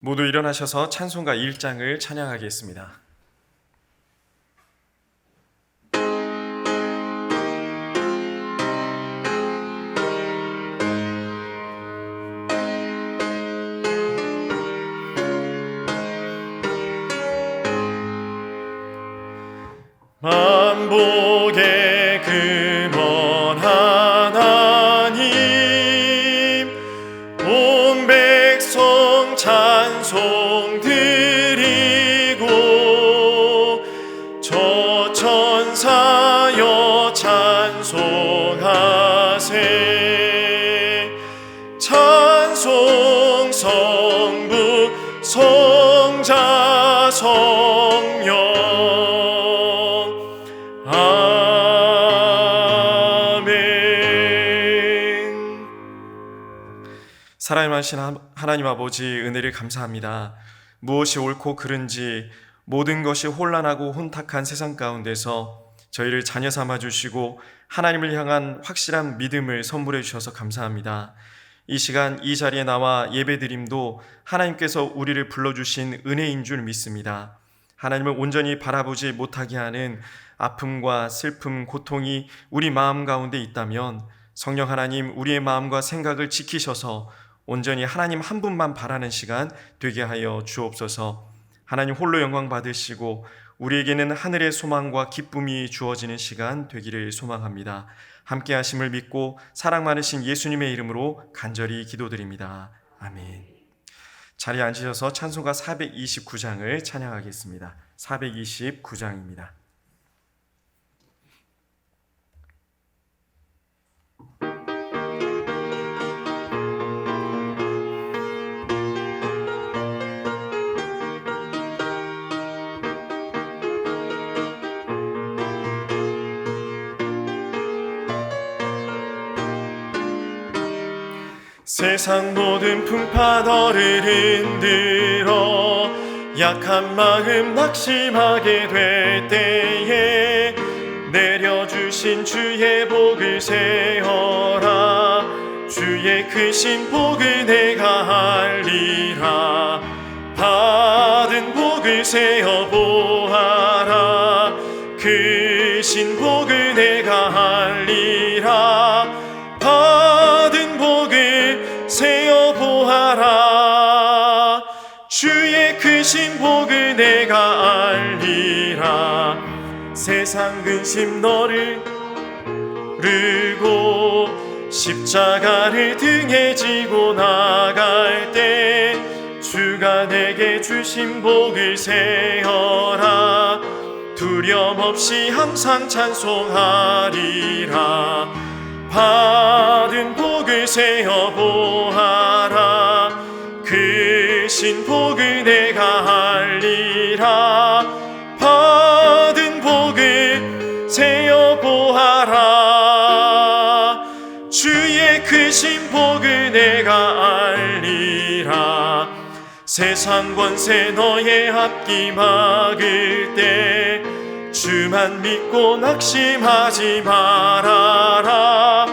모두 일어나셔서 찬송가 1장을 찬양하겠습니다. 만복의 근원 하나님, 온 백성 찬송 드리고 저 천사여 찬송하세. 찬송 성부 성자 성령 살아계신 하나님 아버지, 은혜를 감사합니다. 무엇이 옳고 그른지 모든 것이 혼란하고 혼탁한 세상 가운데서 저희를 자녀 삼아 주시고 하나님을 향한 확실한 믿음을 선물해 주셔서 감사합니다. 이 시간 이 자리에 나와 예배드림도 하나님께서 우리를 불러주신 은혜인 줄 믿습니다. 하나님을 온전히 바라보지 못하게 하는 아픔과 슬픔, 고통이 우리 마음 가운데 있다면 성령 하나님, 우리의 마음과 생각을 지키셔서 온전히 하나님 한 분만 바라는 시간 되게 하여 주옵소서. 하나님 홀로 영광 받으시고 우리에게는 하늘의 소망과 기쁨이 주어지는 시간 되기를 소망합니다. 함께 하심을 믿고 사랑 많으신 예수님의 이름으로 간절히 기도드립니다. 아멘. 자리에 앉으셔서 찬송가 429장을 찬양하겠습니다. 429장입니다. 세상 모든 풍파너를 흔들어 약한 마음 낙심하게 될 때에 내려주신 주의 복을 세어라. 주의 크신 복을 내가 알리라. 받은 복을 세어 보아라. 크신 복을 내가 알리라. 받은 복을 세어 보아라. 주의 크신 복을 내가 알리라. 세상 근심 너를 르고 십자가를 등에 지고 나갈 때 주가 내게 주신 복을 세어라. 두려움 없이 항상 찬송하리라. 받은 복을 세어 보아라. 크신 복을 내가 알리라. 받은 복을 세어 보아라. 주의 크신 복을 내가 알리라. 세상 권세 너의 앞기 막을 때 주만 믿고 낙심하지 말아라.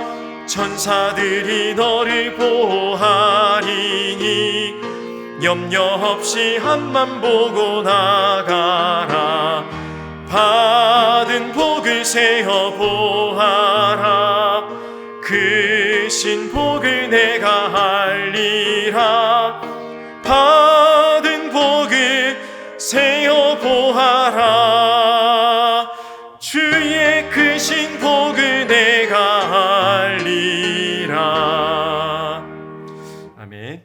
천사들이 너를 보호하리니 염려 없이 앞만 보고 나가라. 받은 복을 세어 보아라. 크신 복을 내가 알리라. 받은 복을 세어 보아라. 주의 크신 복을 내가 알리라. 아멘.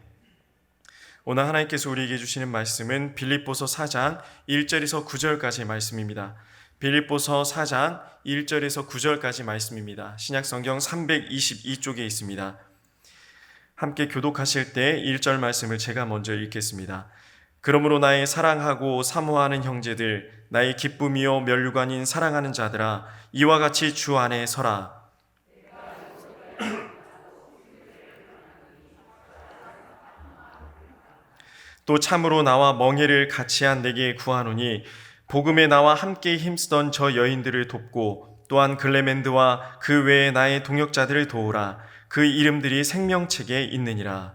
오늘 하나님께서 우리에게 주시는 말씀은 빌립보서 4장 1절에서 9절까지의 말씀입니다. 빌립보서 4장 1절에서 9절까지 말씀입니다. 신약성경 322쪽에 있습니다. 함께 교독하실 때 1절 말씀을 제가 먼저 읽겠습니다. 그러므로 나의 사랑하고 사모하는 형제들, 나의 기쁨이요 면류관인 사랑하는 자들아, 이와 같이 주 안에 서라. 또 참으로 나와 멍에를 같이 한 내게 구하노니 복음에 나와 함께 힘쓰던 저 여인들을 돕고 또한 글레멘드와 그 외에 나의 동역자들을 도우라. 그 이름들이 생명책에 있느니라.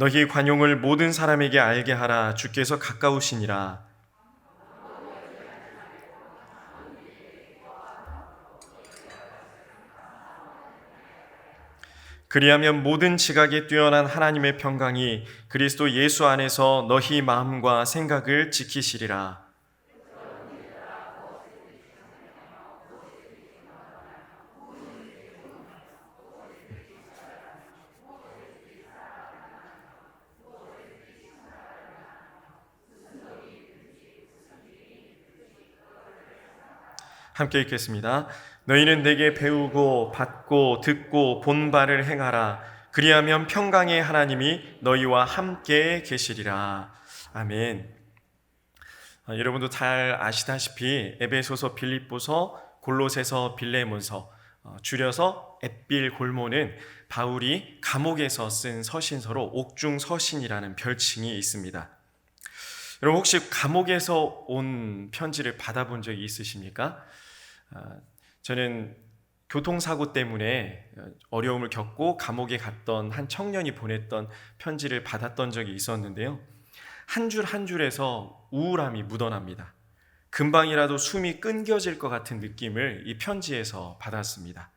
너희 관용을 모든 사람에게 알게 하라. 주께서 가까우시니라. 그리하면 모든 지각에 뛰어난 하나님의 평강이 그리스도 예수 안에서 너희 마음과 생각을 지키시리라. 함께 읽겠습니다. 너희는 내게 배우고 받고 듣고 본 바를 행하라. 그리하면 평강의 하나님이 너희와 함께 계시리라. 아멘. 여러분도 잘 아시다시피 에베소서, 빌립보서, 골로새서, 빌레몬서, 줄여서 앳빌골모는 바울이 감옥에서 쓴 서신서로 옥중서신이라는 별칭이 있습니다. 여러분 혹시 감옥에서 온 편지를 받아본 적이 있으십니까? 저는 교통사고 때문에 어려움을 겪고 감옥에 갔던 한 청년이 보냈던 편지를 받았던 적이 있었는데요. 한 줄 한 줄에서 우울함이 묻어납니다. 금방이라도 숨이 끊겨질 것 같은 느낌을 이 편지에서 받았습니다.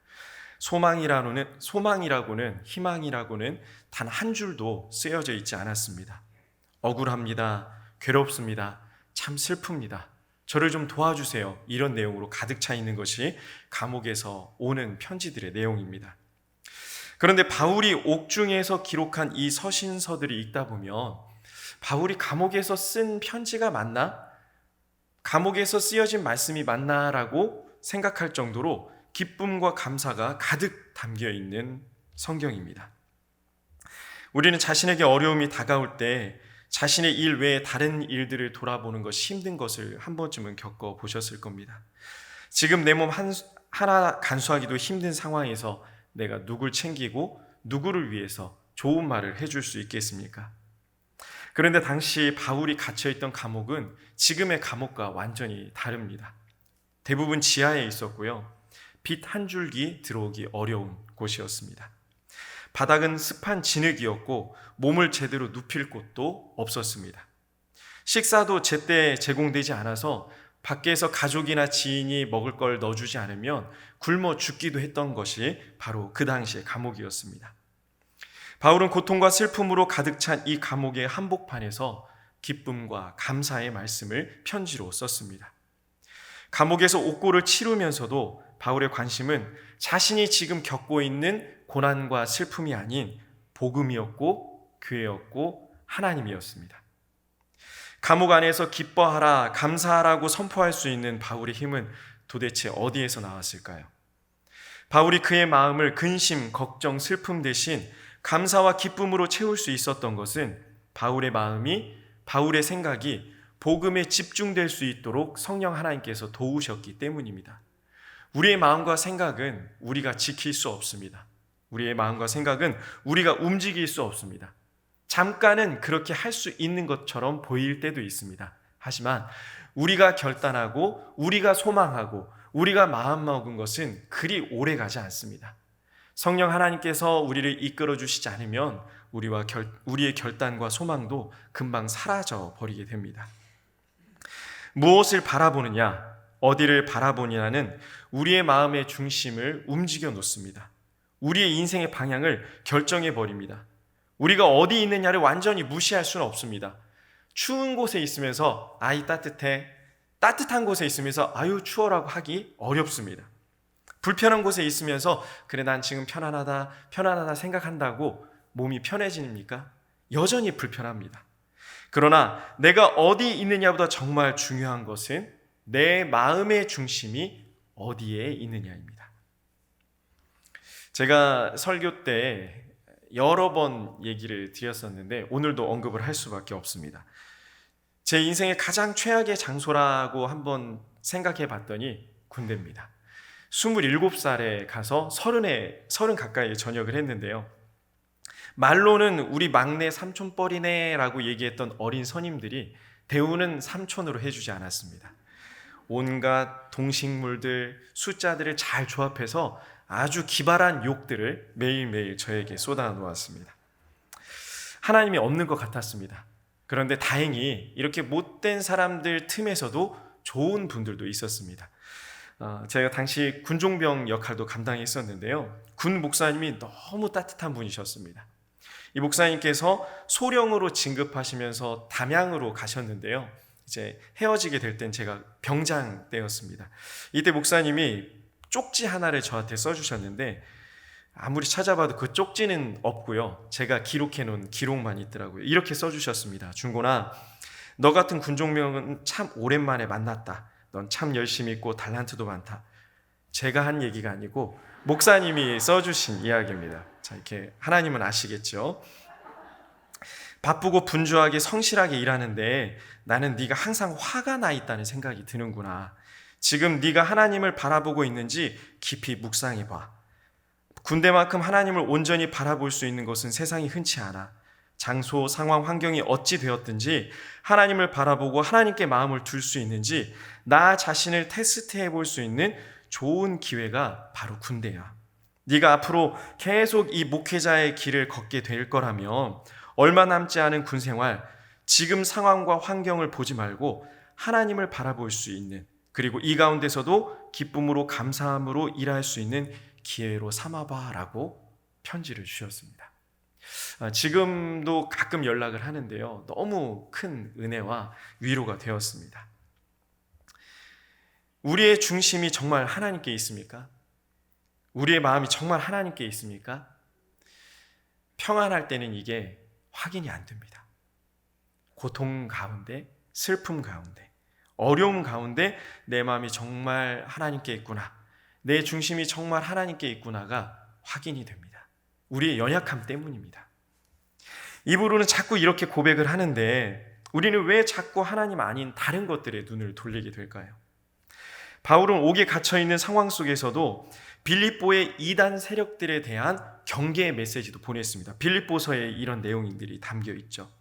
소망이라고는 희망이라고는 단 한 줄도 쓰여져 있지 않았습니다. 억울합니다. 괴롭습니다. 참 슬픕니다. 저를 좀 도와주세요. 이런 내용으로 가득 차 있는 것이 감옥에서 오는 편지들의 내용입니다. 그런데 바울이 옥중에서 기록한 이 서신서들을 읽다 보면 바울이 감옥에서 쓴 편지가 맞나? 감옥에서 쓰여진 말씀이 맞나라고 생각할 정도로 기쁨과 감사가 가득 담겨 있는 성경입니다. 우리는 자신에게 어려움이 다가올 때 자신의 일 외에 다른 일들을 돌아보는 것이 힘든 것을 한 번쯤은 겪어보셨을 겁니다. 지금 내 몸 하나 간수하기도 힘든 상황에서 내가 누굴 챙기고 누구를 위해서 좋은 말을 해줄 수 있겠습니까? 그런데 당시 바울이 갇혀있던 감옥은 지금의 감옥과 완전히 다릅니다. 대부분 지하에 있었고요. 빛 한 줄기 들어오기 어려운 곳이었습니다. 바닥은 습한 진흙이었고 몸을 제대로 눕힐 곳도 없었습니다. 식사도 제때 제공되지 않아서 밖에서 가족이나 지인이 먹을 걸 넣어주지 않으면 굶어 죽기도 했던 것이 바로 그 당시의 감옥이었습니다. 바울은 고통과 슬픔으로 가득 찬 이 감옥의 한복판에서 기쁨과 감사의 말씀을 편지로 썼습니다. 감옥에서 옥고를 치르면서도 바울의 관심은 자신이 지금 겪고 있는 고난과 슬픔이 아닌 복음이었고 교회였고 하나님이었습니다. 감옥 안에서 기뻐하라, 감사하라고 선포할 수 있는 바울의 힘은 도대체 어디에서 나왔을까요? 바울이 그의 마음을 근심, 걱정, 슬픔 대신 감사와 기쁨으로 채울 수 있었던 것은 바울의 마음이, 바울의 생각이 복음에 집중될 수 있도록 성령 하나님께서 도우셨기 때문입니다. 우리의 마음과 생각은 우리가 지킬 수 없습니다. 우리의 마음과 생각은 우리가 움직일 수 없습니다. 잠깐은 그렇게 할 수 있는 것처럼 보일 때도 있습니다. 하지만 우리가 결단하고 우리가 소망하고 우리가 마음먹은 것은 그리 오래 가지 않습니다. 성령 하나님께서 우리를 이끌어 주시지 않으면 우리의 결단과 소망도 금방 사라져 버리게 됩니다. 무엇을 바라보느냐, 어디를 바라보느냐는 우리의 마음의 중심을 움직여 놓습니다. 우리의 인생의 방향을 결정해 버립니다. 우리가 어디 있느냐를 완전히 무시할 수는 없습니다. 추운 곳에 있으면서 아이 따뜻해, 따뜻한 곳에 있으면서 아유 추워라고 하기 어렵습니다. 불편한 곳에 있으면서 그래 난 지금 편안하다 생각한다고 몸이 편해집니까? 여전히 불편합니다. 그러나 내가 어디 있느냐보다 정말 중요한 것은 내 마음의 중심이 어디에 있느냐입니다. 제가 설교 때 여러 번 얘기를 드렸었는데 오늘도 언급을 할 수밖에 없습니다. 제 인생의 가장 최악의 장소라고 한번 생각해 봤더니 군대입니다. 27살에 가서 30 가까이 전역을 했는데요. 말로는 우리 막내 삼촌뻘이네 라고 얘기했던 어린 선임들이 대우는 삼촌으로 해주지 않았습니다. 온갖 동식물들, 숫자들을 잘 조합해서 아주 기발한 욕들을 매일매일 저에게 쏟아 놓았습니다. 하나님이 없는 것 같았습니다. 그런데 다행히 이렇게 못된 사람들 틈에서도 좋은 분들도 있었습니다. 제가 당시 군종병 역할도 감당했었는데요. 군 목사님이 너무 따뜻한 분이셨습니다. 이 목사님께서 소령으로 진급하시면서 담양으로 가셨는데요. 이제 헤어지게 될 땐 제가 병장 때였습니다. 이때 목사님이 쪽지 하나를 저한테 써주셨는데 아무리 찾아봐도 그 쪽지는 없고요. 제가 기록해 놓은 기록만 있더라고요. 이렇게 써주셨습니다. 준곤아, 너 같은 군종병은 참 오랜만에 만났다. 넌 참 열심히 있고 달란트도 많다. 제가 한 얘기가 아니고 목사님이 써주신 이야기입니다. 자, 이렇게 하나님은 아시겠죠? 바쁘고 분주하게 성실하게 일하는데 나는 네가 항상 화가 나 있다는 생각이 드는구나. 지금 네가 하나님을 바라보고 있는지 깊이 묵상해봐. 군대만큼 하나님을 온전히 바라볼 수 있는 것은 세상이 흔치 않아. 장소, 상황, 환경이 어찌 되었든지 하나님을 바라보고 하나님께 마음을 둘 수 있는지 나 자신을 테스트해 볼 수 있는 좋은 기회가 바로 군대야. 네가 앞으로 계속 이 목회자의 길을 걷게 될 거라면 얼마 남지 않은 군 생활, 지금 상황과 환경을 보지 말고 하나님을 바라볼 수 있는, 그리고 이 가운데서도 기쁨으로 감사함으로 일할 수 있는 기회로 삼아봐라고 편지를 주셨습니다. 지금도 가끔 연락을 하는데요. 너무 큰 은혜와 위로가 되었습니다. 우리의 중심이 정말 하나님께 있습니까? 우리의 마음이 정말 하나님께 있습니까? 평안할 때는 이게 확인이 안 됩니다. 고통 가운데, 슬픔 가운데, 어려움 가운데 내 마음이 정말 하나님께 있구나, 내 중심이 정말 하나님께 있구나가 확인이 됩니다. 우리의 연약함 때문입니다. 이브로는 자꾸 이렇게 고백을 하는데 우리는 왜 자꾸 하나님 아닌 다른 것들에 눈을 돌리게 될까요? 바울은 옥에 갇혀있는 상황 속에서도 빌립보의 이단 세력들에 대한 경계의 메시지도 보냈습니다. 빌립보서에 이런 내용들이 담겨 있죠.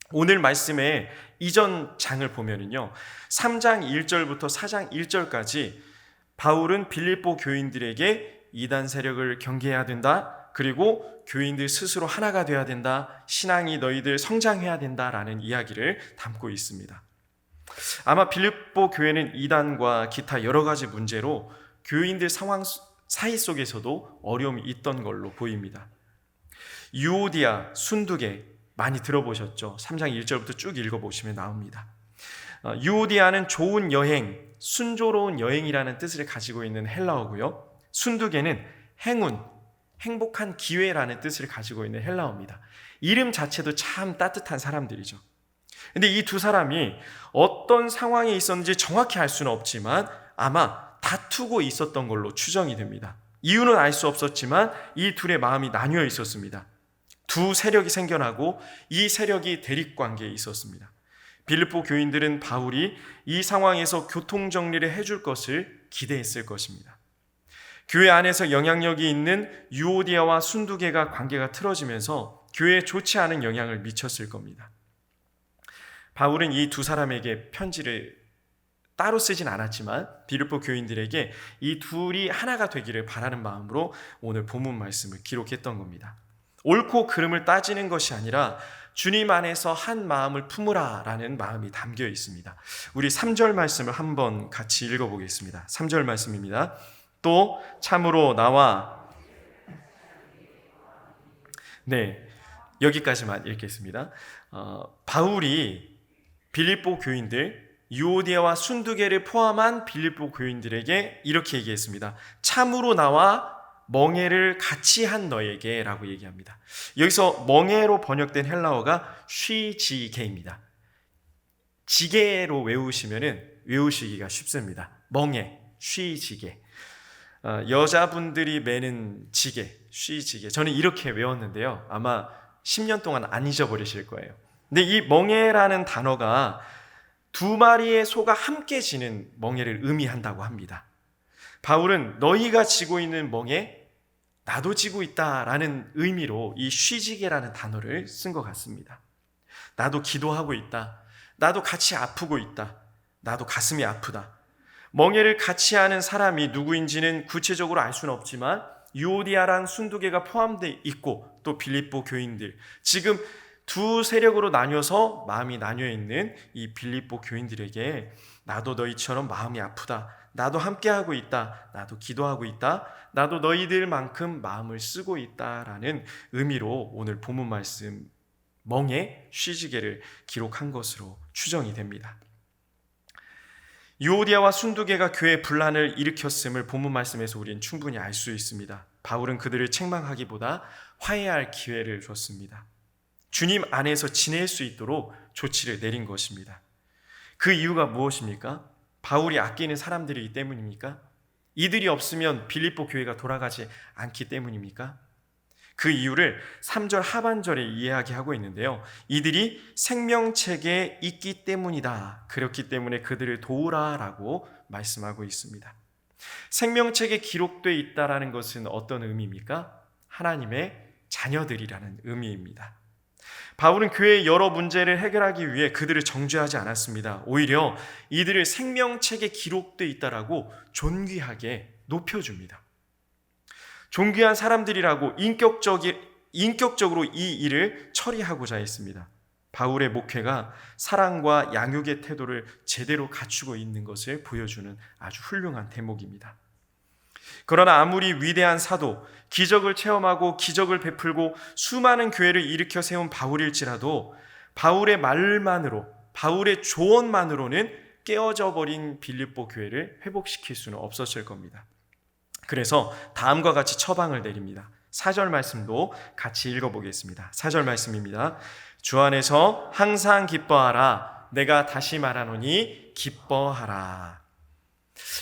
오늘 말씀의 이전 장을 보면은요, 3장 1절부터 4장 1절까지 바울은 빌립보 교인들에게 이단 세력을 경계해야 된다, 그리고 교인들 스스로 하나가 돼야 된다, 신앙이 너희들 성장해야 된다라는 이야기를 담고 있습니다. 아마 빌립보 교회는 이단과 기타 여러 가지 문제로 교인들 상황 사이 속에서도 어려움이 있던 걸로 보입니다. 유오디아, 순두계 많이 들어보셨죠? 3장 1절부터 쭉 읽어보시면 나옵니다. 유오디아는 좋은 여행, 순조로운 여행이라는 뜻을 가지고 있는 헬라어고요. 순두계는 행운, 행복한 기회라는 뜻을 가지고 있는 헬라어입니다. 이름 자체도 참 따뜻한 사람들이죠. 근데 이 두 사람이 어떤 상황에 있었는지 정확히 알 수는 없지만 아마 다투고 있었던 걸로 추정이 됩니다. 이유는 알 수 없었지만 이 둘의 마음이 나뉘어 있었습니다. 두 세력이 생겨나고 이 세력이 대립관계에 있었습니다. 빌립보 교인들은 바울이 이 상황에서 교통정리를 해줄 것을 기대했을 것입니다. 교회 안에서 영향력이 있는 유오디아와 순두계가 관계가 틀어지면서 교회에 좋지 않은 영향을 미쳤을 겁니다. 바울은 이 두 사람에게 편지를 따로 쓰진 않았지만 빌립보 교인들에게 이 둘이 하나가 되기를 바라는 마음으로 오늘 본문 말씀을 기록했던 겁니다. 옳고 그름을 따지는 것이 아니라 주님 안에서 한 마음을 품으라 라는 마음이 담겨 있습니다. 우리 3절 말씀을 한번 같이 읽어보겠습니다. 3절 말씀입니다. 또 참으로 나와, 네, 여기까지만 읽겠습니다. 바울이 빌립보 교인들, 유오디아와 순두계를 포함한 빌립보 교인들에게 이렇게 얘기했습니다. 참으로 나와 멍에를 같이 한 너에게 라고 얘기합니다. 여기서 멍에로 번역된 헬라어가 쉬지게입니다. 지게로 외우시기가 쉽습니다. 멍에, 쉬지게. 여자분들이 매는 지게, 쉬지게. 저는 이렇게 외웠는데요. 아마 10년 동안 안 잊어버리실 거예요. 근데 이 멍에라는 단어가 두 마리의 소가 함께 지는 멍에를 의미한다고 합니다. 바울은 너희가 지고 있는 멍에 나도 지고 있다라는 의미로 이 쉬지게라는 단어를 쓴 것 같습니다. 나도 기도하고 있다. 나도 같이 아프고 있다. 나도 가슴이 아프다. 멍에를 같이 하는 사람이 누구인지는 구체적으로 알 수는 없지만 유오디아랑 순두개가 포함되어 있고 또 빌립보 교인들, 지금 두 세력으로 나뉘어서 마음이 나뉘어 있는 이 빌립보 교인들에게 나도 너희처럼 마음이 아프다, 나도 함께하고 있다, 나도 기도하고 있다, 나도 너희들만큼 마음을 쓰고 있다라는 의미로 오늘 본문 말씀 멍에 쉬지게를 기록한 것으로 추정이 됩니다. 유오디아와 순두개가 교회 분란을 일으켰음을 본문 말씀에서 우리는 충분히 알 수 있습니다. 바울은 그들을 책망하기보다 화해할 기회를 줬습니다. 주님 안에서 지낼 수 있도록 조치를 내린 것입니다. 그 이유가 무엇입니까? 바울이 아끼는 사람들이기 때문입니까? 이들이 없으면 빌립보 교회가 돌아가지 않기 때문입니까? 그 이유를 3절 하반절에 이야기하고 있는데요. 이들이 생명책에 있기 때문이다. 그렇기 때문에 그들을 도우라라고 말씀하고 있습니다. 생명책에 기록되어 있다라는 것은 어떤 의미입니까? 하나님의 자녀들이라는 의미입니다. 바울은 교회의 여러 문제를 해결하기 위해 그들을 정죄하지 않았습니다. 오히려 이들을 생명책에 기록되어 있다라고 존귀하게 높여줍니다. 존귀한 사람들이라고 인격적으로 이 일을 처리하고자 했습니다. 바울의 목회가 사랑과 양육의 태도를 제대로 갖추고 있는 것을 보여주는 아주 훌륭한 대목입니다. 그러나 아무리 위대한 사도, 기적을 체험하고 기적을 베풀고 수많은 교회를 일으켜 세운 바울일지라도 바울의 말만으로, 바울의 조언만으로는 깨어져 버린 빌립보 교회를 회복시킬 수는 없었을 겁니다. 그래서 다음과 같이 처방을 내립니다. 4절 말씀도 같이 읽어보겠습니다. 4절 말씀입니다. 주 안에서 항상 기뻐하라. 내가 다시 말하노니 기뻐하라.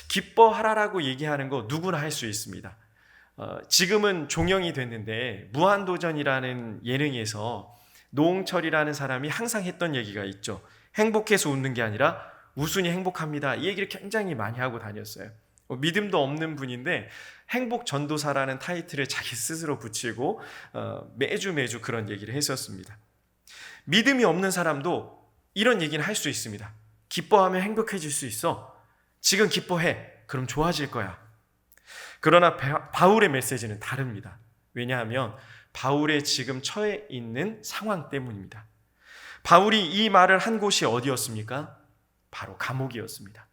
기뻐하라라고 얘기하는 거 누구나 할 수 있습니다. 지금은 종영이 됐는데 무한도전이라는 예능에서 노홍철이라는 사람이 항상 했던 얘기가 있죠. 행복해서 웃는 게 아니라 웃으니 행복합니다. 이 얘기를 굉장히 많이 하고 다녔어요. 믿음도 없는 분인데 행복 전도사라는 타이틀을 자기 스스로 붙이고 매주 그런 얘기를 했었습니다. 믿음이 없는 사람도 이런 얘기는 할 수 있습니다. 기뻐하면 행복해질 수 있어. 지금 기뻐해. 그럼 좋아질 거야. 그러나 바울의 메시지는 다릅니다. 왜냐하면 바울의 지금 처해 있는 상황 때문입니다. 바울이 이 말을 한 곳이 어디였습니까? 바로 감옥이었습니다.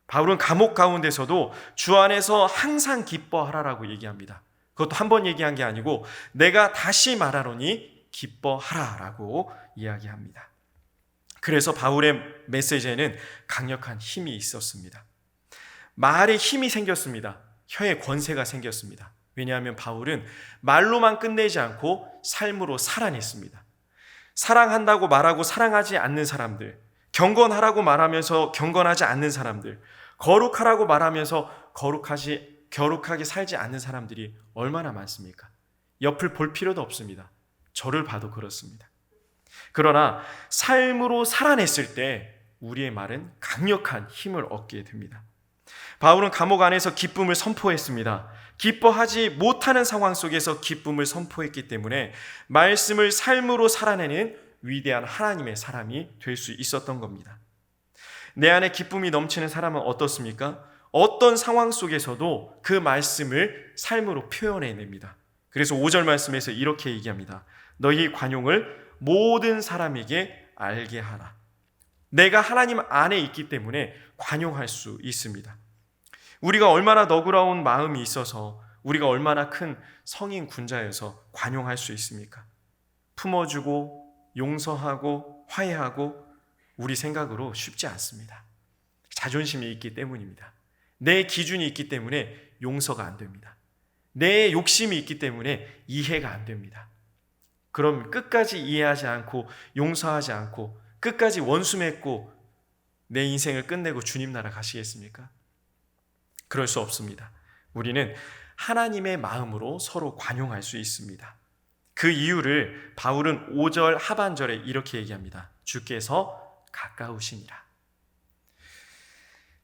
바울은 감옥 가운데서도 주 안에서 항상 기뻐하라라고 얘기합니다. 그것도 한 번 얘기한 게 아니고 내가 다시 말하노니 기뻐하라라고 이야기합니다. 그래서 바울의 메시지에는 강력한 힘이 있었습니다. 말에 힘이 생겼습니다. 혀에 권세가 생겼습니다. 왜냐하면 바울은 말로만 끝내지 않고 삶으로 살아냈습니다. 사랑한다고 말하고 사랑하지 않는 사람들, 경건하라고 말하면서 경건하지 않는 사람들, 거룩하라고 말하면서 거룩하게 살지 않는 사람들이 얼마나 많습니까? 옆을 볼 필요도 없습니다. 저를 봐도 그렇습니다. 그러나 삶으로 살아냈을 때 우리의 말은 강력한 힘을 얻게 됩니다. 바울은 감옥 안에서 기쁨을 선포했습니다. 기뻐하지 못하는 상황 속에서 기쁨을 선포했기 때문에 말씀을 삶으로 살아내는 위대한 하나님의 사람이 될 수 있었던 겁니다. 내 안에 기쁨이 넘치는 사람은 어떻습니까? 어떤 상황 속에서도 그 말씀을 삶으로 표현해냅니다. 그래서 5절 말씀에서 이렇게 얘기합니다. 너희 관용을 모든 사람에게 알게 하라. 내가 하나님 안에 있기 때문에 관용할 수 있습니다. 우리가 얼마나 너그러운 마음이 있어서 우리가 얼마나 큰 성인 군자여서 관용할 수 있습니까? 품어주고 용서하고 화해하고 우리 생각으로 쉽지 않습니다. 자존심이 있기 때문입니다. 내 기준이 있기 때문에 용서가 안 됩니다. 내 욕심이 있기 때문에 이해가 안 됩니다. 그럼 끝까지 이해하지 않고 용서하지 않고 끝까지 원수 맺고 내 인생을 끝내고 주님 나라 가시겠습니까? 그럴 수 없습니다. 우리는 하나님의 마음으로 서로 관용할 수 있습니다. 그 이유를 바울은 5절 하반절에 이렇게 얘기합니다. 주께서 가까우시니라.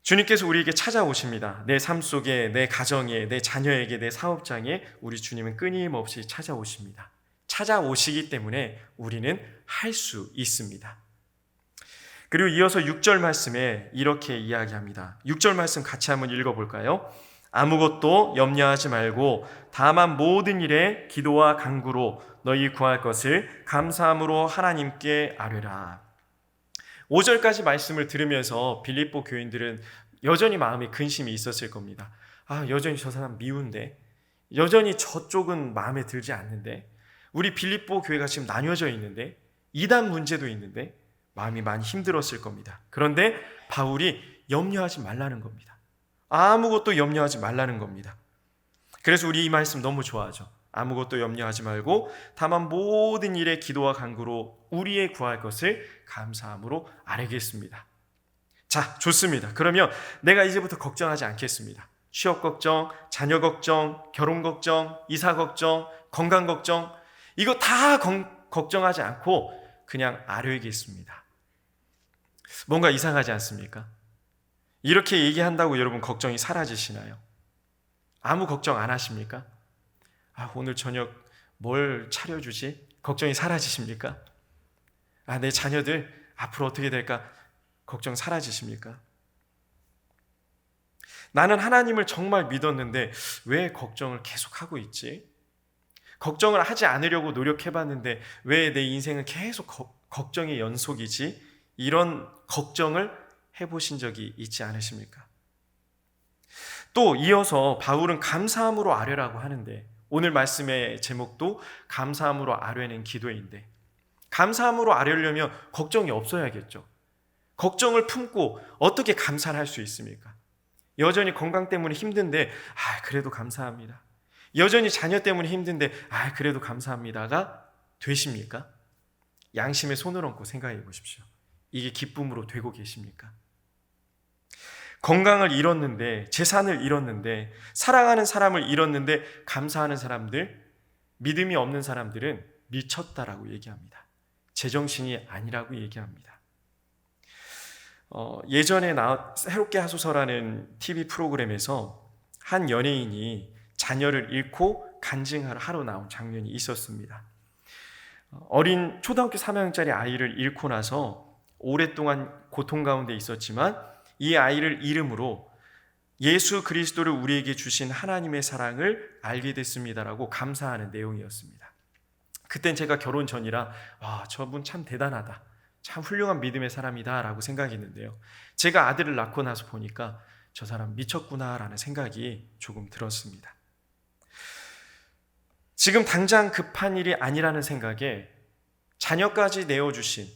주님께서 우리에게 찾아오십니다. 내 삶 속에, 내 가정에, 내 자녀에게, 내 사업장에 우리 주님은 끊임없이 찾아오십니다. 찾아오시기 때문에 우리는 할 수 있습니다. 그리고 이어서 6절 말씀에 이렇게 이야기합니다. 6절 말씀 같이 한번 읽어볼까요? 아무것도 염려하지 말고 다만 모든 일에 기도와 간구로 너희 구할 것을 감사함으로 하나님께 아뢰라. 5절까지 말씀을 들으면서 빌립보 교인들은 여전히 마음에 근심이 있었을 겁니다. 여전히 저 사람 미운데, 여전히 저쪽은 마음에 들지 않는데, 우리 빌립보 교회가 지금 나뉘어져 있는데, 이단 문제도 있는데 마음이 많이 힘들었을 겁니다. 그런데 바울이 염려하지 말라는 겁니다. 아무것도 염려하지 말라는 겁니다. 그래서 우리 이 말씀 너무 좋아하죠. 아무것도 염려하지 말고 다만 모든 일에 기도와 간구로 우리의 구할 것을 감사함으로 아뢰겠습니다. 자, 좋습니다. 그러면 내가 이제부터 걱정하지 않겠습니다. 취업 걱정, 자녀 걱정, 결혼 걱정, 이사 걱정, 건강 걱정, 이거 다 걱정하지 않고 그냥 아뢰겠습니다. 뭔가 이상하지 않습니까? 이렇게 얘기한다고 여러분 걱정이 사라지시나요? 아무 걱정 안 하십니까? 오늘 저녁 뭘 차려주지? 걱정이 사라지십니까? 내 자녀들 앞으로 어떻게 될까? 걱정 사라지십니까? 나는 하나님을 정말 믿었는데 왜 걱정을 계속하고 있지? 걱정을 하지 않으려고 노력해봤는데 왜 내 인생은 계속 걱정의 연속이지? 이런 걱정을 해보신 적이 있지 않으십니까? 또 이어서 바울은 감사함으로 아뢰라고 하는데, 오늘 말씀의 제목도 감사함으로 아뢰는 기도인데, 감사함으로 아뢰려면 걱정이 없어야겠죠. 걱정을 품고 어떻게 감사를 할 수 있습니까? 여전히 건강 때문에 힘든데 그래도 감사합니다. 여전히 자녀 때문에 힘든데 그래도 감사합니다가 되십니까? 양심의 손을 얹고 생각해 보십시오. 이게 기쁨으로 되고 계십니까? 건강을 잃었는데, 재산을 잃었는데, 사랑하는 사람을 잃었는데 감사하는 사람들, 믿음이 없는 사람들은 미쳤다라고 얘기합니다. 제정신이 아니라고 얘기합니다. 예전에 새롭게 하소서라는 TV 프로그램에서 한 연예인이 자녀를 잃고 간증을 하러 나온 장면이 있었습니다. 어린 초등학교 3학년짜리 아이를 잃고 나서 오랫동안 고통 가운데 있었지만 이 아이를 잃음으로 예수 그리스도를 우리에게 주신 하나님의 사랑을 알게 됐습니다라고 감사하는 내용이었습니다. 그땐 제가 결혼 전이라 저분 참 대단하다, 참 훌륭한 믿음의 사람이다 라고 생각했는데요, 제가 아들을 낳고 나서 보니까 저 사람 미쳤구나 라는 생각이 조금 들었습니다. 지금 당장 급한 일이 아니라는 생각에 자녀까지 내어주신,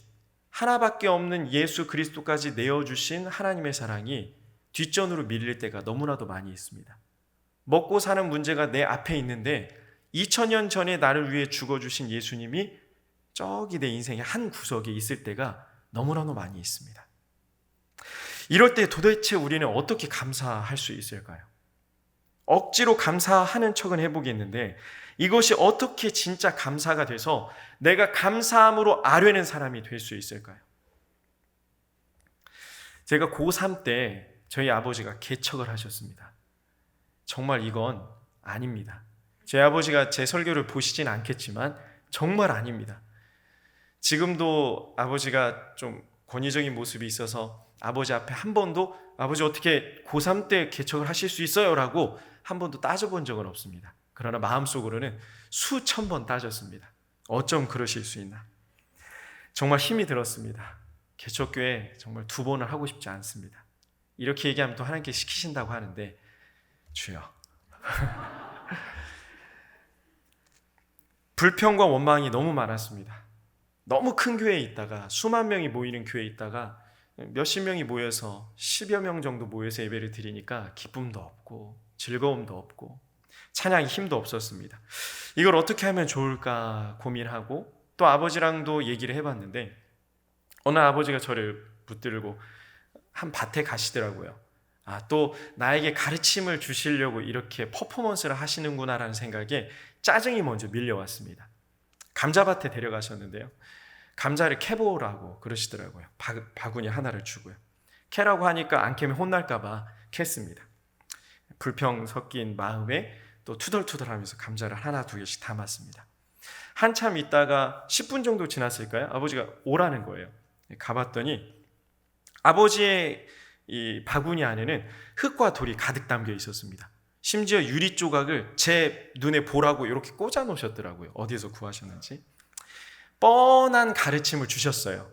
하나밖에 없는 예수 그리스도까지 내어주신 하나님의 사랑이 뒷전으로 밀릴 때가 너무나도 많이 있습니다. 먹고 사는 문제가 내 앞에 있는데 2000년 전에 나를 위해 죽어주신 예수님이 저기 내 인생의 한 구석에 있을 때가 너무나도 많이 있습니다. 이럴 때 도대체 우리는 어떻게 감사할 수 있을까요? 억지로 감사하는 척은 해보겠는데 이것이 어떻게 진짜 감사가 돼서 내가 감사함으로 아뢰는 사람이 될 수 있을까요? 제가 고3 때 저희 아버지가 개척을 하셨습니다. 정말 이건 아닙니다. 제 아버지가 제 설교를 보시진 않겠지만 정말 아닙니다. 지금도 아버지가 좀 권위적인 모습이 있어서 아버지 앞에 한 번도 아버지 어떻게 고3 때 개척을 하실 수 있어요? 라고 한 번도 따져본 적은 없습니다. 그러나 마음속으로는 수천 번 따졌습니다. 어쩜 그러실 수 있나? 정말 힘이 들었습니다. 개척교회 정말 2번을 하고 싶지 않습니다. 이렇게 얘기하면 또 하나님께 시키신다고 하는데 주여 불평과 원망이 너무 많았습니다. 너무 큰 교회에 있다가 수만 명이 모이는 교회에 있다가 몇십 명이 모여서 10여 명 정도 모여서 예배를 드리니까 기쁨도 없고 즐거움도 없고 찬양이 힘도 없었습니다. 이걸 어떻게 하면 좋을까 고민하고 또 아버지랑도 얘기를 해봤는데 어느 아버지가 저를 붙들고 한 밭에 가시더라고요. 또 나에게 가르침을 주시려고 이렇게 퍼포먼스를 하시는구나라는 생각에 짜증이 먼저 밀려왔습니다. 감자밭에 데려가셨는데요, 감자를 캐보라고 그러시더라고요. 바구니 하나를 주고요. 캐라고 하니까 안 캐면 혼날까봐 캤습니다. 불평 섞인 마음에 또 투덜투덜하면서 감자를 하나 두 개씩 담았습니다. 한참 있다가 10분 정도 지났을까요? 아버지가 오라는 거예요. 가봤더니 아버지의 이 바구니 안에는 흙과 돌이 가득 담겨 있었습니다. 심지어 유리 조각을 제 눈에 보라고 이렇게 꽂아 놓으셨더라고요. 어디에서 구하셨는지. 뻔한 가르침을 주셨어요.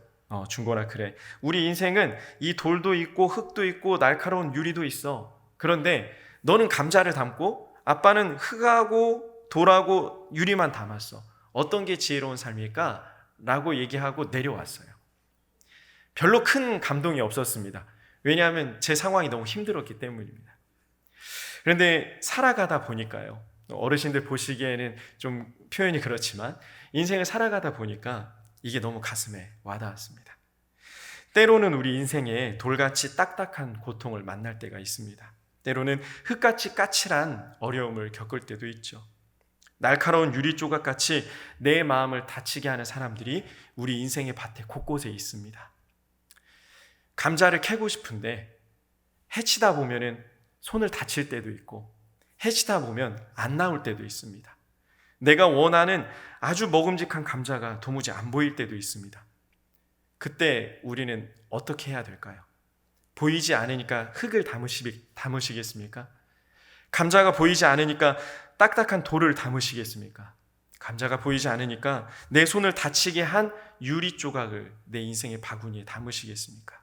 중고나 그래. 우리 인생은 이 돌도 있고 흙도 있고 날카로운 유리도 있어. 그런데 너는 감자를 담고 아빠는 흙하고 돌하고 유리만 담았어. 어떤 게 지혜로운 삶일까? 라고 얘기하고 내려왔어요. 별로 큰 감동이 없었습니다. 왜냐하면 제 상황이 너무 힘들었기 때문입니다. 그런데 살아가다 보니까요. 어르신들 보시기에는 좀 표현이 그렇지만 인생을 살아가다 보니까 이게 너무 가슴에 와닿았습니다. 때로는 우리 인생에 돌같이 딱딱한 고통을 만날 때가 있습니다. 때로는 흙같이 까칠한 어려움을 겪을 때도 있죠. 날카로운 유리 조각같이 내 마음을 다치게 하는 사람들이 우리 인생의 밭에 곳곳에 있습니다. 감자를 캐고 싶은데 해치다 보면은 손을 다칠 때도 있고 해치다 보면 안 나올 때도 있습니다. 내가 원하는 아주 먹음직한 감자가 도무지 안 보일 때도 있습니다. 그때 우리는 어떻게 해야 될까요? 보이지 않으니까 흙을 담으시겠습니까? 감자가 보이지 않으니까 딱딱한 돌을 담으시겠습니까? 감자가 보이지 않으니까 내 손을 다치게 한 유리 조각을 내 인생의 바구니에 담으시겠습니까?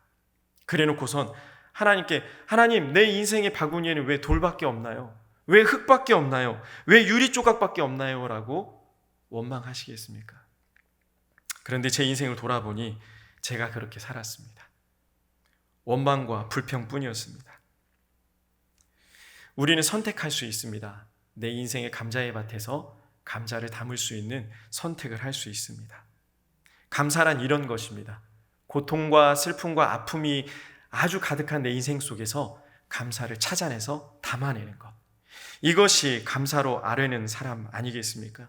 그래놓고선 하나님께 하나님 내 인생의 바구니에는 왜 돌밖에 없나요? 왜 흙밖에 없나요? 왜 유리 조각밖에 없나요? 라고 원망하시겠습니까? 그런데 제 인생을 돌아보니 제가 그렇게 살았습니다. 원망과 불평뿐이었습니다. 우리는 선택할 수 있습니다. 내 인생의 감자의 밭에서 감자를 담을 수 있는 선택을 할 수 있습니다. 감사란 이런 것입니다. 고통과 슬픔과 아픔이 아주 가득한 내 인생 속에서 감사를 찾아내서 담아내는 것. 이것이 감사로 아뢰는 사람 아니겠습니까?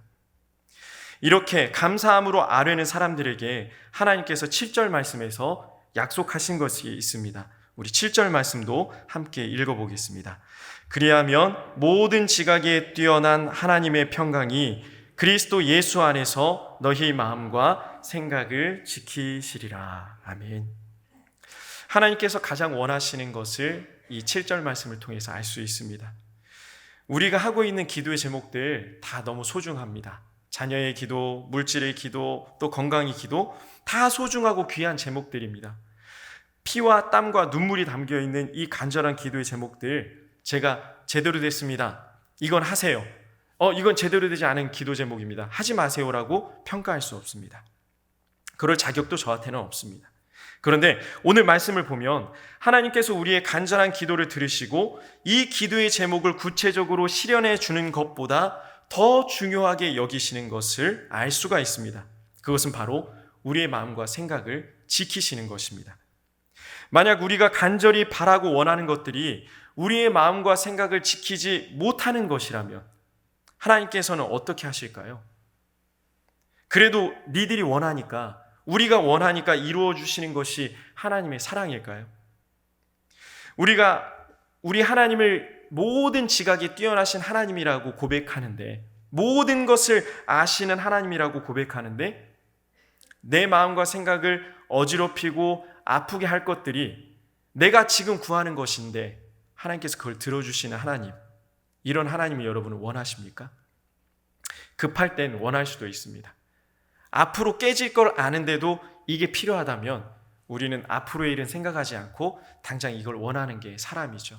이렇게 감사함으로 아뢰는 사람들에게 하나님께서 7절 말씀에서 약속하신 것이 있습니다. 우리 7절 말씀도 함께 읽어보겠습니다. 그리하면 모든 지각에 뛰어난 하나님의 평강이 그리스도 예수 안에서 너희 마음과 생각을 지키시리라. 아멘. 하나님께서 가장 원하시는 것을 이 7절 말씀을 통해서 알 수 있습니다. 우리가 하고 있는 기도의 제목들 다 너무 소중합니다. 자녀의 기도, 물질의 기도, 또 건강의 기도 다 소중하고 귀한 제목들입니다. 피와 땀과 눈물이 담겨있는 이 간절한 기도의 제목들 제가 제대로 됐습니다. 이건 하세요. 이건 제대로 되지 않은 기도 제목입니다. 하지 마세요라고 평가할 수 없습니다. 그럴 자격도 저한테는 없습니다. 그런데 오늘 말씀을 보면 하나님께서 우리의 간절한 기도를 들으시고 이 기도의 제목을 구체적으로 실현해 주는 것보다 더 중요하게 여기시는 것을 알 수가 있습니다. 그것은 바로 우리의 마음과 생각을 지키시는 것입니다. 만약 우리가 간절히 바라고 원하는 것들이 우리의 마음과 생각을 지키지 못하는 것이라면 하나님께서는 어떻게 하실까요? 그래도 니들이 원하니까 우리가 원하니까 이루어 주시는 것이 하나님의 사랑일까요? 우리 하나님을 모든 지각에 뛰어나신 하나님이라고 고백하는데 모든 것을 아시는 하나님이라고 고백하는데 내 마음과 생각을 어지럽히고 아프게 할 것들이 내가 지금 구하는 것인데 하나님께서 그걸 들어주시는 하나님, 이런 하나님이 여러분은 원하십니까? 급할 땐 원할 수도 있습니다. 앞으로 깨질 걸 아는데도 이게 필요하다면 우리는 앞으로의 일은 생각하지 않고 당장 이걸 원하는 게 사람이죠.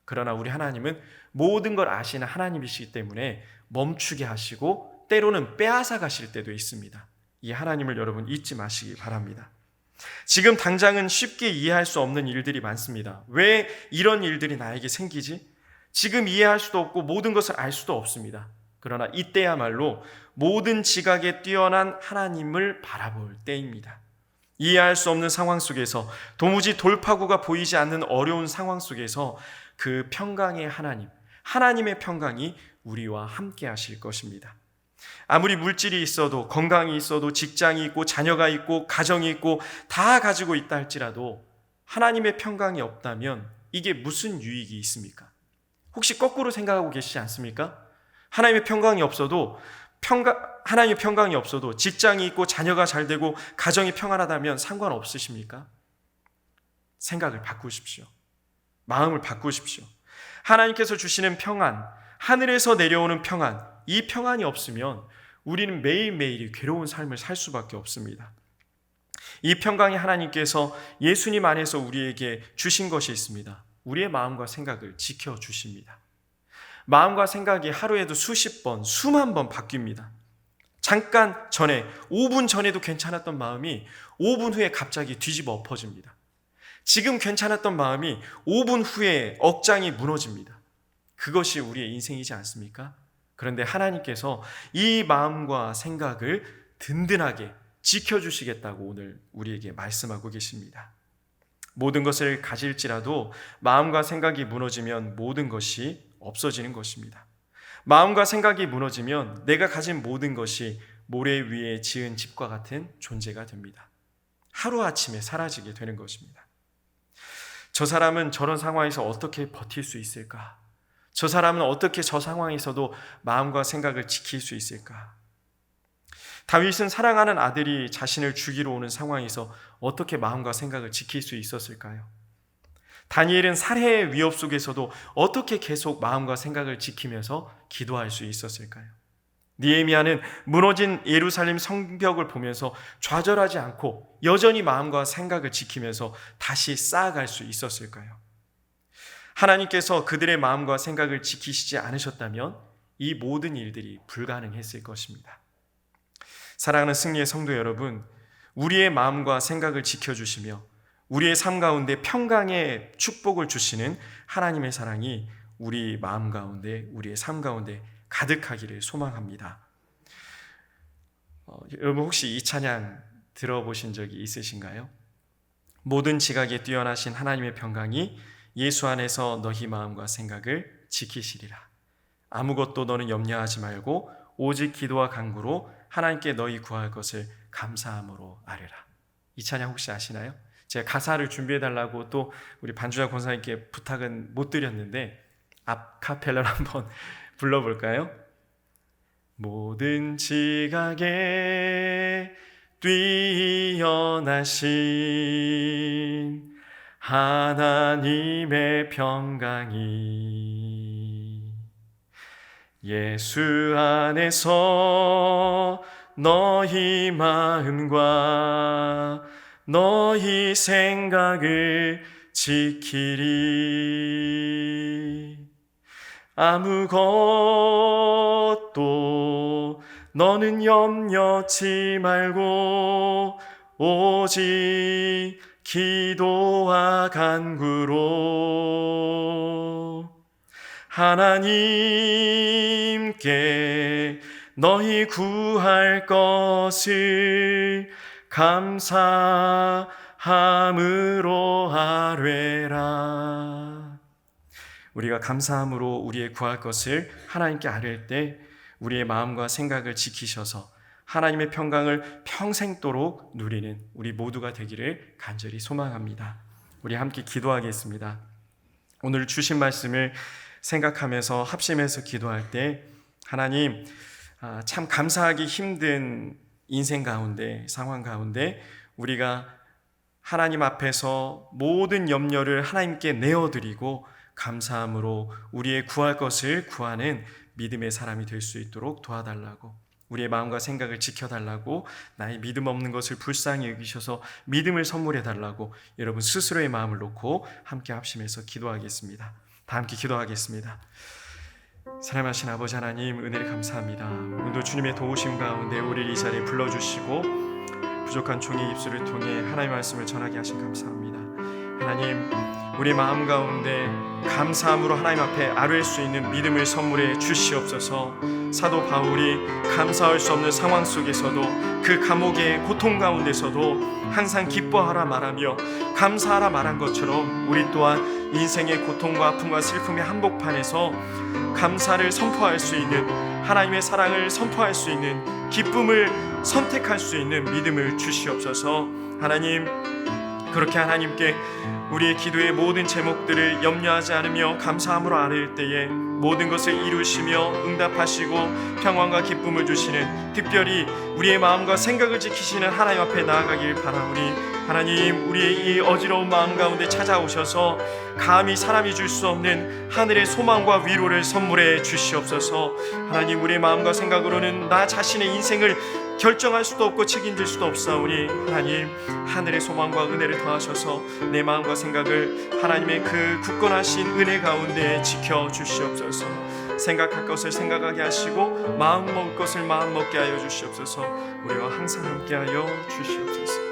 그러나 우리 하나님은 모든 걸 아시는 하나님이시기 때문에 멈추게 하시고 때로는 빼앗아 가실 때도 있습니다. 이 하나님을 여러분 잊지 마시기 바랍니다. 지금 당장은 쉽게 이해할 수 없는 일들이 많습니다. 왜 이런 일들이 나에게 생기지? 지금 이해할 수도 없고 모든 것을 알 수도 없습니다. 그러나 이때야말로 모든 지각에 뛰어난 하나님을 바라볼 때입니다. 이해할 수 없는 상황 속에서 도무지 돌파구가 보이지 않는 어려운 상황 속에서 그 평강의 하나님, 하나님의 평강이 우리와 함께 하실 것입니다. 아무리 물질이 있어도 건강이 있어도 직장이 있고 자녀가 있고 가정이 있고 다 가지고 있다 할지라도 하나님의 평강이 없다면 이게 무슨 유익이 있습니까? 혹시 거꾸로 생각하고 계시지 않습니까? 하나님의 평강이 없어도 하나님의 평강이 없어도 직장이 있고 자녀가 잘 되고 가정이 평안하다면 상관없으십니까? 생각을 바꾸십시오. 마음을 바꾸십시오. 하나님께서 주시는 평안, 하늘에서 내려오는 평안, 이 평안이 없으면 우리는 매일매일이 괴로운 삶을 살 수밖에 없습니다. 이 평강이 하나님께서 예수님 안에서 우리에게 주신 것이 있습니다. 우리의 마음과 생각을 지켜주십니다. 마음과 생각이 하루에도 수십 번, 수만 번 바뀝니다. 잠깐 전에, 5분 전에도 괜찮았던 마음이 5분 후에 갑자기 뒤집어 엎어집니다. 지금 괜찮았던 마음이 5분 후에 억장이 무너집니다. 그것이 우리의 인생이지 않습니까? 그런데 하나님께서 이 마음과 생각을 든든하게 지켜주시겠다고 오늘 우리에게 말씀하고 계십니다. 모든 것을 가질지라도 마음과 생각이 무너지면 모든 것이 없어지는 것입니다. 마음과 생각이 무너지면 내가 가진 모든 것이 모래 위에 지은 집과 같은 존재가 됩니다. 하루아침에 사라지게 되는 것입니다. 저 사람은 저런 상황에서 어떻게 버틸 수 있을까? 저 사람은 어떻게 저 상황에서도 마음과 생각을 지킬 수 있을까? 다윗은 사랑하는 아들이 자신을 죽이러 오는 상황에서 어떻게 마음과 생각을 지킬 수 있었을까요? 다니엘은 살해의 위협 속에서도 어떻게 계속 마음과 생각을 지키면서 기도할 수 있었을까요? 느헤미야는 무너진 예루살렘 성벽을 보면서 좌절하지 않고 여전히 마음과 생각을 지키면서 다시 쌓아갈 수 있었을까요? 하나님께서 그들의 마음과 생각을 지키시지 않으셨다면 이 모든 일들이 불가능했을 것입니다. 사랑하는 승리의 성도 여러분, 우리의 마음과 생각을 지켜주시며 우리의 삶 가운데 평강의 축복을 주시는 하나님의 사랑이 우리 마음 가운데, 우리의 삶 가운데 가득하기를 소망합니다. 여러분 혹시 이 찬양 들어보신 적이 있으신가요? 모든 지각에 뛰어나신 하나님의 평강이 예수 안에서 너희 마음과 생각을 지키시리라. 아무것도 너는 염려하지 말고 오직 기도와 간구로 하나님께 너희 구할 것을 감사함으로 아뢰라. 이 찬양 혹시 아시나요? 제가 가사를 준비해달라고 또 우리 반주자 권사님께 부탁은 못 드렸는데 아카펠라로 한번 불러볼까요? 모든 지각에 뛰어나신 하나님의 평강이 예수 안에서 너희 마음과 너희 생각을 지키리. 아무것도 너는 염려치 말고 오직 기도와 간구로 하나님께 너희 구할 것을 감사함으로 아뢰라. 우리가 감사함으로 우리의 구할 것을 하나님께 아뢰일 때 우리의 마음과 생각을 지키셔서 하나님의 평강을 평생도록 누리는 우리 모두가 되기를 간절히 소망합니다. 우리 함께 기도하겠습니다. 오늘 주신 말씀을 생각하면서 합심해서 기도할 때 하나님, 참 감사하기 힘든 인생 가운데, 상황 가운데 우리가 하나님 앞에서 모든 염려를 하나님께 내어드리고 감사함으로 우리의 구할 것을 구하는 믿음의 사람이 될 수 있도록 도와달라고, 우리의 마음과 생각을 지켜달라고, 나의 믿음 없는 것을 불쌍히 여기셔서 믿음을 선물해달라고 여러분 스스로의 마음을 놓고 함께 합심해서 기도하겠습니다. 다 함께 기도하겠습니다. 사랑하신 아버지 하나님, 은혜를 감사합니다. 오늘도 주님의 도우심 가운데 우리를 이 자리에 불러주시고 부족한 종의 입술을 통해 하나님의 말씀을 전하게 하신 감사합니다. 하나님, 우리 마음 가운데 감사함으로 하나님 앞에 아뢰일 수 있는 믿음을 선물해 주시옵소서. 사도 바울이 감사할 수 없는 상황 속에서도, 그 감옥의 고통 가운데서도 항상 기뻐하라 말하며 감사하라 말한 것처럼 우리 또한 인생의 고통과 아픔과 슬픔의 한복판에서 감사를 선포할 수 있는, 하나님의 사랑을 선포할 수 있는, 기쁨을 선택할 수 있는 믿음을 주시옵소서. 하나님, 그 그렇게 하나님께 우리의 기도의 모든 제목들을 염려하지 않으며 감사함으로 아뢰일 때에 모든 것을 이루시며 응답하시고 평안과 기쁨을 주시는, 특별히 우리의 마음과 생각을 지키시는 하나님 앞에 나아가길 바라오니, 하나님, 우리의 이 어지러운 마음 가운데 찾아오셔서 감히 사람이 줄 수 없는 하늘의 소망과 위로를 선물해 주시옵소서. 하나님, 우리의 마음과 생각으로는 나 자신의 인생을 결정할 수도 없고 책임질 수도 없사오니, 하나님, 하늘의 소망과 은혜를 더하셔서 내 마음과 생각을 하나님의 그 굳건하신 은혜 가운데 지켜 주시옵소서. 생각할 것을 생각하게 하시고 마음 먹을 것을 마음 먹게 하여 주시옵소서. 우리와 항상 함께 하여 주시옵소서.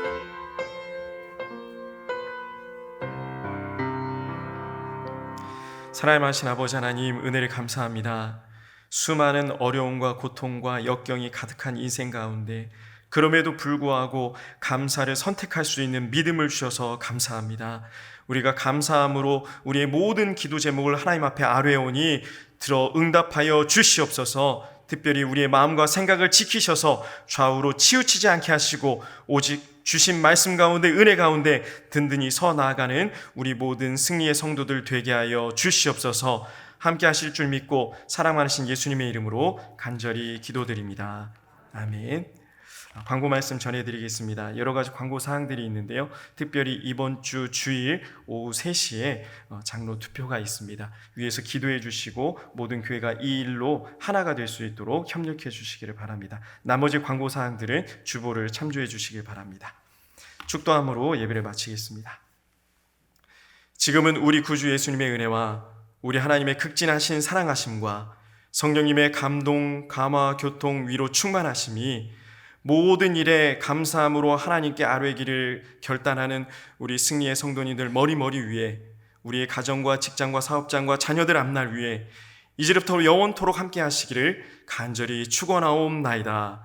사랑하신 아버지 하나님, 은혜를 감사합니다. 수많은 어려움과 고통과 역경이 가득한 인생 가운데 그럼에도 불구하고 감사를 선택할 수 있는 믿음을 주셔서 감사합니다. 우리가 감사함으로 우리의 모든 기도 제목을 하나님 앞에 아뢰오니 들어 응답하여 주시옵소서. 특별히 우리의 마음과 생각을 지키셔서 좌우로 치우치지 않게 하시고 오직 주신 말씀 가운데, 은혜 가운데 든든히 서 나아가는 우리 모든 승리의 성도들 되게 하여 주시옵소서. 함께 하실 줄 믿고 사랑 많으신 예수님의 이름으로 간절히 기도드립니다. 아멘. 광고 말씀 전해드리겠습니다. 여러 가지 광고 사항들이 있는데요. 특별히 이번 주 주일 오후 3시에 장로 투표가 있습니다. 위에서 기도해 주시고 모든 교회가 이 일로 하나가 될 수 있도록 협력해 주시기를 바랍니다. 나머지 광고 사항들은 주보를 참조해 주시길 바랍니다. 축도함으로 예배를 마치겠습니다. 지금은 우리 구주 예수님의 은혜와 우리 하나님의 극진하신 사랑하심과 성령님의 감동, 감화, 교통, 위로 충만하심이 모든 일에 감사함으로 하나님께 아뢰기를 결단하는 우리 승리의 성도님들 머리 위에, 우리의 가정과 직장과 사업장과 자녀들 앞날 위에 이제부터 영원토록 함께 하시기를 간절히 축원하옵나이다.